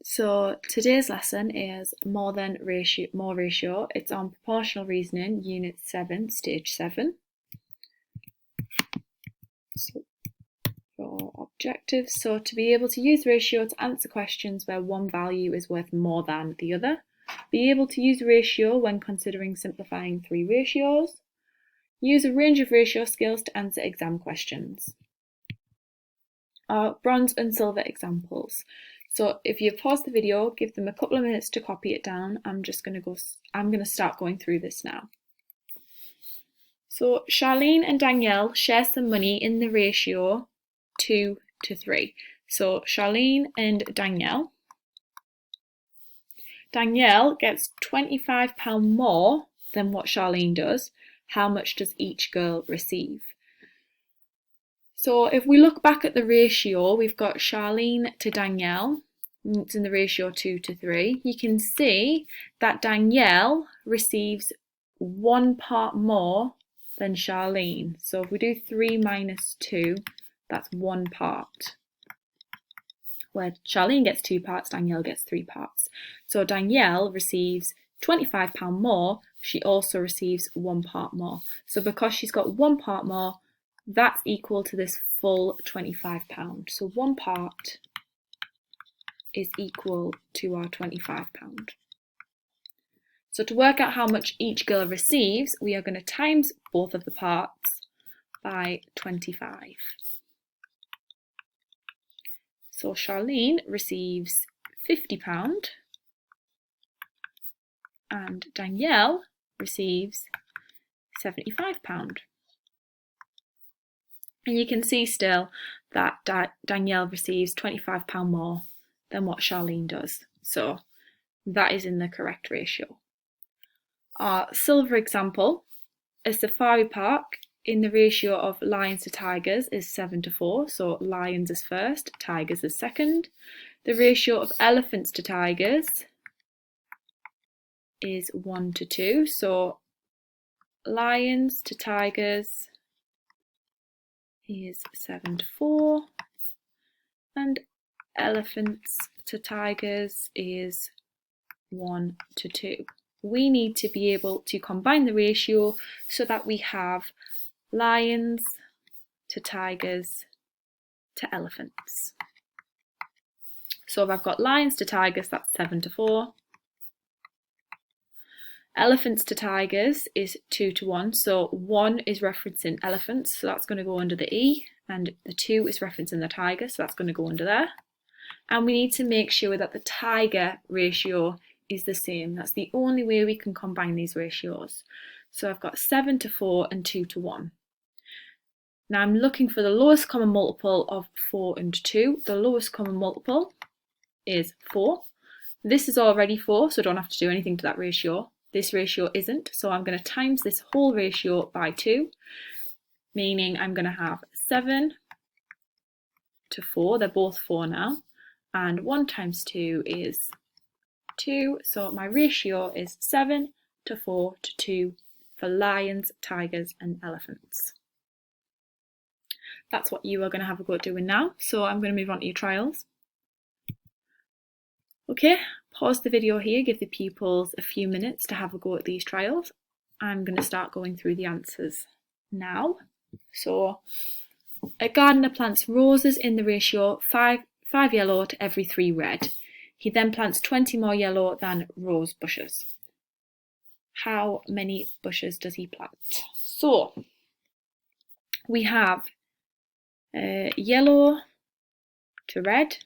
So today's lesson is more ratio. It's on proportional reasoning, unit 7, stage 7. So for objectives, so to be able to use ratio to answer questions where one value is worth more than the other. Be able to use ratio when considering simplifying three ratios. Use a range of ratio skills to answer exam questions. Our bronze and silver examples. So if you pause the video, give them a couple of minutes to copy it down. I'm going to start going through this now. So Charlene and Danielle share some money in the ratio 2 to 3. So Charlene and Danielle. Danielle gets £25 more than what Charlene does. How much does each girl receive? So if we look back at the ratio, we've got Charlene to Danielle. It's in the ratio 2 to 3. You can see that Danielle receives 1 part more than Charlene. So if we do 3 minus 2, that's 1 part. Where Charlene gets 2 parts, Danielle gets 3 parts. So Danielle receives £25 more. She also receives 1 part more. So because she's got 1 part more, that's equal to this full £25. So 1 part is equal to our £25. So to work out how much each girl receives, we are going to times both of the parts by 25. So Charlene receives £50 and Danielle receives £75. And you can see still that Danielle receives £25 more than what Charlene does. So that is in the correct ratio. Our silver example, a safari park in the ratio of lions to tigers is 7 to 4. So lions is first, tigers is second. The ratio of elephants to tigers is 1 to 2. So lions to tigers is 7 to 4. And elephants to tigers is 1 to 2. We need to be able to combine the ratio so that we have lions to tigers to elephants. So if I've got lions to tigers, that's 7 to 4. Elephants to tigers is 2 to 1. So 1 is referencing elephants, so that's going to go under the E, and the 2 is referencing the tiger, so that's going to go under there. And we need to make sure that the tiger ratio is the same. That's the only way we can combine these ratios. So I've got 7 to 4 and 2 to 1. Now I'm looking for the lowest common multiple of 4 and 2. The lowest common multiple is 4. This is already 4, so I don't have to do anything to that ratio. This ratio isn't, so I'm going to times this whole ratio by 2, meaning I'm going to have 7 to 4. They're both 4 now. And 1 times 2 is 2, so my ratio is 7 to 4 to 2 for lions, tigers and elephants. That's what you are going to have a go at doing now, so I'm going to move on to your trials. Okay, pause the video here, give the pupils a few minutes to have a go at these trials. I'm going to start going through the answers now. So a gardener plants roses in the ratio 5 yellow to every 3 red. He then plants 20 more yellow than rose bushes. How many bushes does he plant? So we have yellow to red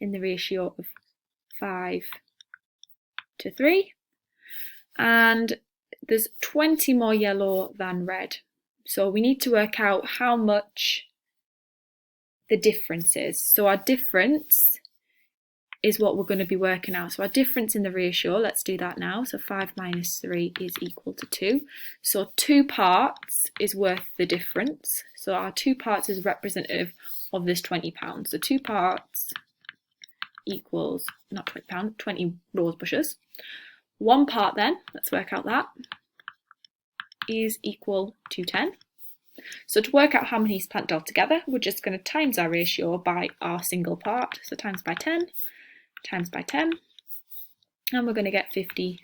in the ratio of 5 to 3, and there's 20 more yellow than red. So we need to work out how much the difference is. So our difference is what we're going to be working out. So our difference in the ratio, let's do that now. So 5 minus 3 is equal to 2. So 2 parts is worth the difference. So our 2 parts is representative of this £20. So 2 parts equals, not £20, 20 rose bushes. 1 part then, let's work out that, is equal to 10. So to work out how many he's planted altogether, we're just going to times our ratio by our single part. So times by 10 times by 10, and we're going to get 50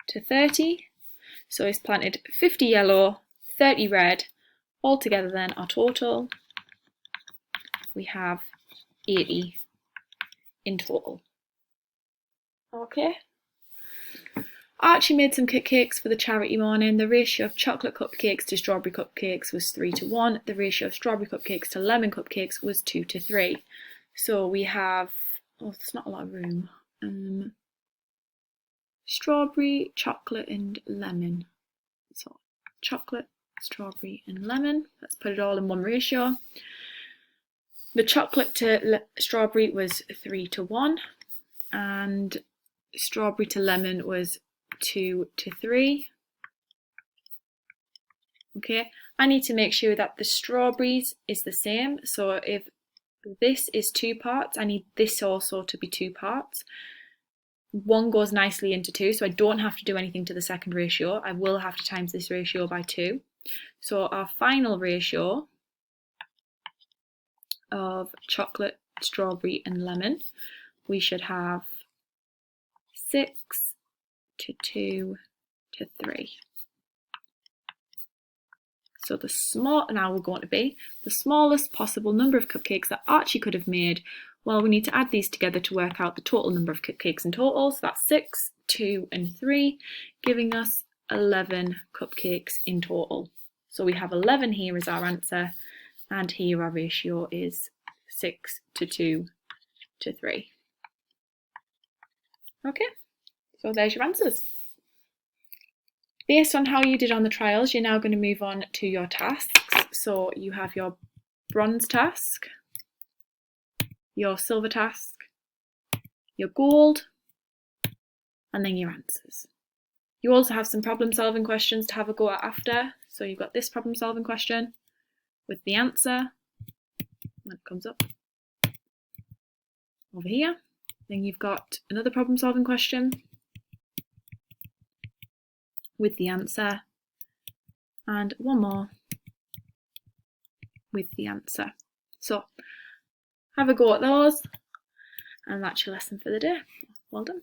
to 30. So it's planted 50 yellow, 30 red. Altogether then our total, we have 80 in total. Okay. Archie made some cupcakes for the charity morning. The ratio of chocolate cupcakes to strawberry cupcakes was 3 to 1. The ratio of strawberry cupcakes to lemon cupcakes was 2 to 3. So we have, oh, there's not a lot of room. Strawberry, chocolate and lemon. So chocolate, strawberry and lemon. Let's put it all in one ratio. The chocolate to strawberry was 3 to 1, and strawberry to lemon was 2 to 3. Okay, I need to make sure that the strawberries is the same. So if this is 2 parts, I need this also to be 2 parts. 1 goes nicely into 2, so I don't have to do anything to the second ratio. I will have to times this ratio by 2. So our final ratio of chocolate, strawberry and lemon, we should have 6 to 2 to 3. So now we're going to be the smallest possible number of cupcakes that Archie could have made. Well, we need to add these together to work out the total number of cupcakes in total. So that's 6, 2 and 3, giving us 11 cupcakes in total. So we have 11 here as our answer, and here our ratio is 6 to 2 to 3. Okay, so there's your answers. Based on how you did on the trials, you're now going to move on to your tasks. So you have your bronze task, your silver task, your gold, and then your answers. You also have some problem solving questions to have a go at after. So you've got this problem solving question with the answer, when it comes up over here. Then you've got another problem solving question with the answer, and one more with the answer. So have a go at those, and that's your lesson for the day. Well done.